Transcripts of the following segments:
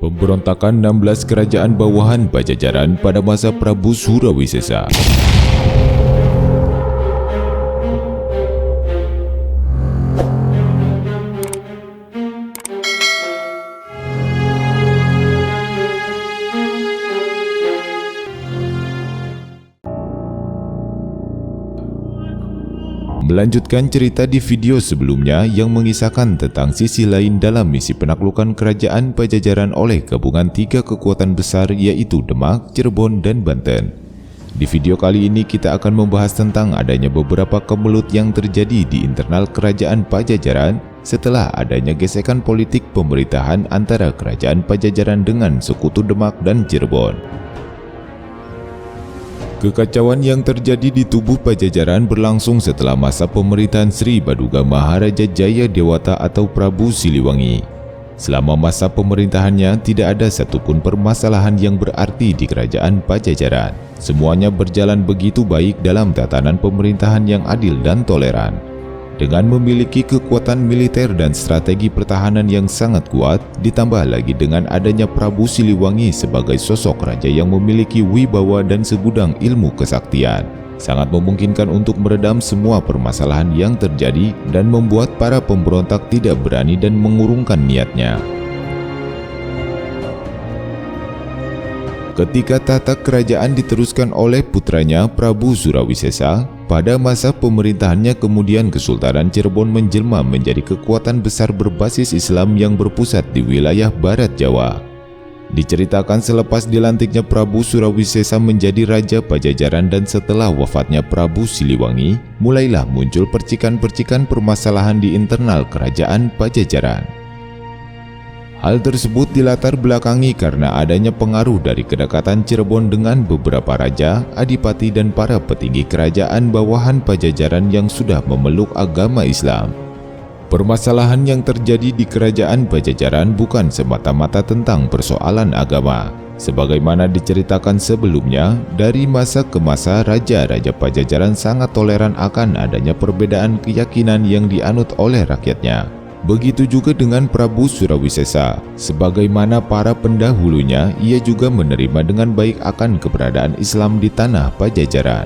Pemberontakan 16 kerajaan bawahan Pajajaran pada masa Prabu Surawisesa. Melanjutkan cerita di video sebelumnya yang mengisahkan tentang sisi lain dalam misi penaklukan kerajaan Pajajaran oleh gabungan 3 kekuatan besar, yaitu Demak, Cirebon, dan Banten. Di video kali ini kita akan membahas tentang adanya beberapa kemelut yang terjadi di internal kerajaan Pajajaran setelah adanya gesekan politik pemerintahan antara kerajaan Pajajaran dengan sekutu Demak dan Cirebon. Kekacauan yang terjadi di tubuh Pajajaran berlangsung setelah masa pemerintahan Sri Baduga Maharaja Jaya Dewata atau Prabu Siliwangi. Selama masa pemerintahannya tidak ada satupun permasalahan yang berarti di kerajaan Pajajaran. Semuanya berjalan begitu baik dalam tatanan pemerintahan yang adil dan toleran. Dengan memiliki kekuatan militer dan strategi pertahanan yang sangat kuat, ditambah lagi dengan adanya Prabu Siliwangi sebagai sosok raja yang memiliki wibawa dan segudang ilmu kesaktian, sangat memungkinkan untuk meredam semua permasalahan yang terjadi dan membuat para pemberontak tidak berani dan mengurungkan niatnya. Ketika tahta kerajaan diteruskan oleh putranya Prabu Surawisesa, pada masa pemerintahannya kemudian Kesultanan Cirebon menjelma menjadi kekuatan besar berbasis Islam yang berpusat di wilayah Barat Jawa. Diceritakan selepas dilantiknya Prabu Surawisesa menjadi Raja Pajajaran dan setelah wafatnya Prabu Siliwangi, mulailah muncul percikan-percikan permasalahan di internal kerajaan Pajajaran. Hal tersebut dilatar belakangi karena adanya pengaruh dari kedekatan Cirebon dengan beberapa raja, adipati, dan para petinggi kerajaan bawahan Pajajaran yang sudah memeluk agama Islam. Permasalahan yang terjadi di kerajaan Pajajaran bukan semata-mata tentang persoalan agama. Sebagaimana diceritakan sebelumnya, dari masa ke masa raja-raja Pajajaran sangat toleran akan adanya perbedaan keyakinan yang dianut oleh rakyatnya. Begitu juga dengan Prabu Surawisesa, sebagaimana para pendahulunya, ia juga menerima dengan baik akan keberadaan Islam di tanah Pajajaran.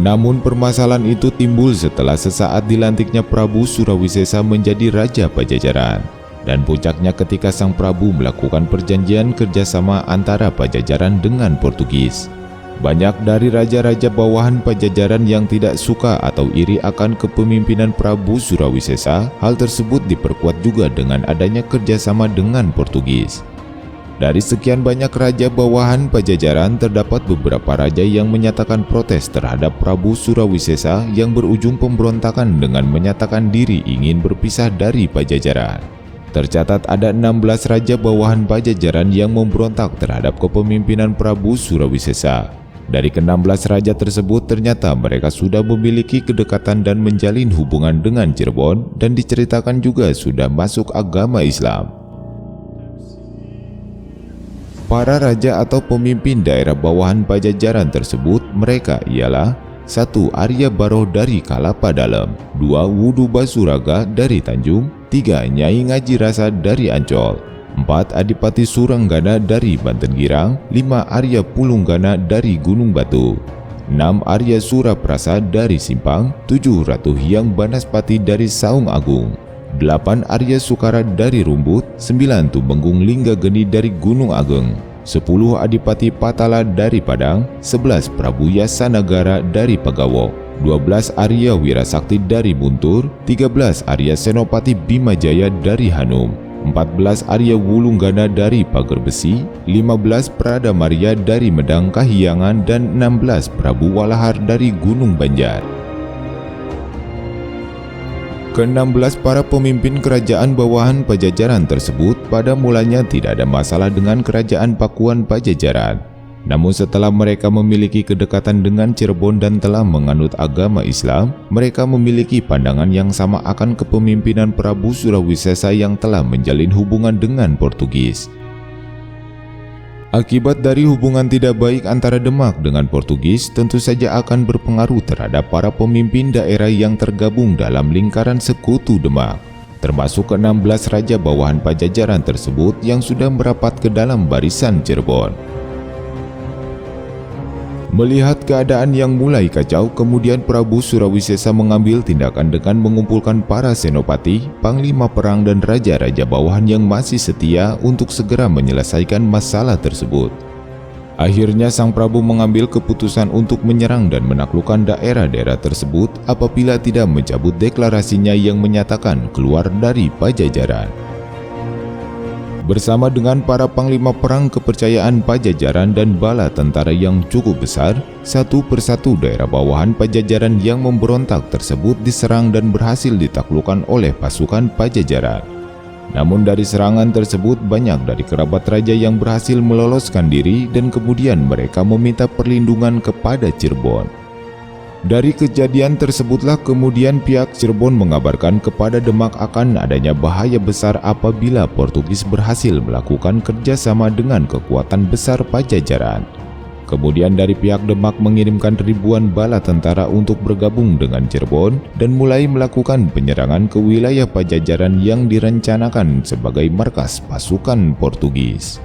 Namun permasalahan itu timbul setelah sesaat dilantiknya Prabu Surawisesa menjadi Raja Pajajaran, dan puncaknya ketika sang Prabu melakukan perjanjian kerjasama antara Pajajaran dengan Portugis. Banyak dari raja-raja bawahan Pajajaran yang tidak suka atau iri akan kepemimpinan Prabu Surawisesa. Hal tersebut diperkuat juga dengan adanya kerjasama dengan Portugis. Dari sekian banyak raja bawahan Pajajaran, terdapat beberapa raja yang menyatakan protes terhadap Prabu Surawisesa yang berujung pemberontakan dengan menyatakan diri ingin berpisah dari Pajajaran. Tercatat ada 16 raja bawahan Pajajaran yang memberontak terhadap kepemimpinan Prabu Surawisesa. Dari ke-16 raja tersebut ternyata mereka sudah memiliki kedekatan dan menjalin hubungan dengan Cirebon dan diceritakan juga sudah masuk agama Islam. Para raja atau pemimpin daerah bawahan Pajajaran tersebut mereka ialah 1. Arya Baroh dari Kalapa Dalam, 2. Wudu Basuraga dari Tanjung, 3. Nyai Ngaji Rasa dari Ancol, 4. Adipati Suranggana dari Banten Girang, 5. Arya Pulunggana dari Gunung Batu, 6. Arya Suraprasa dari Simpang, 7. Ratu Hyang Banaspati dari Saung Agung, 8. Arya Sukara dari Rumbut, 9. Tumenggung Linggageni dari Gunung Ageng, 10. Adipati Patala dari Padang, 11. Prabu Yasanagara dari Pagawok, 12. Arya Wirasakti dari Buntur, 13. Arya Senopati Bimajaya dari Hanum, 14. Arya Wulunggana dari Pager Besi, 15. Prada Maria dari Medang Kahyangan, dan 16. Prabu Walahar dari Gunung Banjar. Ke-16 para pemimpin kerajaan bawahan Pajajaran tersebut pada mulanya tidak ada masalah dengan kerajaan Pakuan Pajajaran. Namun setelah mereka memiliki kedekatan dengan Cirebon dan telah menganut agama Islam, mereka memiliki pandangan yang sama akan kepemimpinan Prabu Surawisesa yang telah menjalin hubungan dengan Portugis. Akibat dari hubungan tidak baik antara Demak dengan Portugis tentu saja akan berpengaruh terhadap para pemimpin daerah yang tergabung dalam lingkaran sekutu Demak. termasuk ke-16 raja bawahan Pajajaran tersebut yang sudah merapat ke dalam barisan Cirebon. Melihat keadaan yang mulai kacau, kemudian Prabu Surawisesa mengambil tindakan dengan mengumpulkan para senopati, panglima perang dan raja-raja bawahan yang masih setia untuk segera menyelesaikan masalah tersebut. Akhirnya Sang Prabu mengambil keputusan untuk menyerang dan menaklukkan daerah-daerah tersebut apabila tidak mencabut deklarasinya yang menyatakan keluar dari Pajajaran. Bersama dengan para panglima perang kepercayaan Pajajaran dan bala tentara yang cukup besar, satu persatu daerah bawahan Pajajaran yang memberontak tersebut diserang dan berhasil ditaklukkan oleh pasukan Pajajaran. Namun dari serangan tersebut banyak dari kerabat raja yang berhasil meloloskan diri dan kemudian mereka meminta perlindungan kepada Cirebon. Dari kejadian tersebutlah kemudian pihak Cirebon mengabarkan kepada Demak akan adanya bahaya besar apabila Portugis berhasil melakukan kerjasama dengan kekuatan besar Pajajaran. Kemudian dari pihak Demak mengirimkan ribuan bala tentara untuk bergabung dengan Cirebon dan mulai melakukan penyerangan ke wilayah Pajajaran yang direncanakan sebagai markas pasukan Portugis.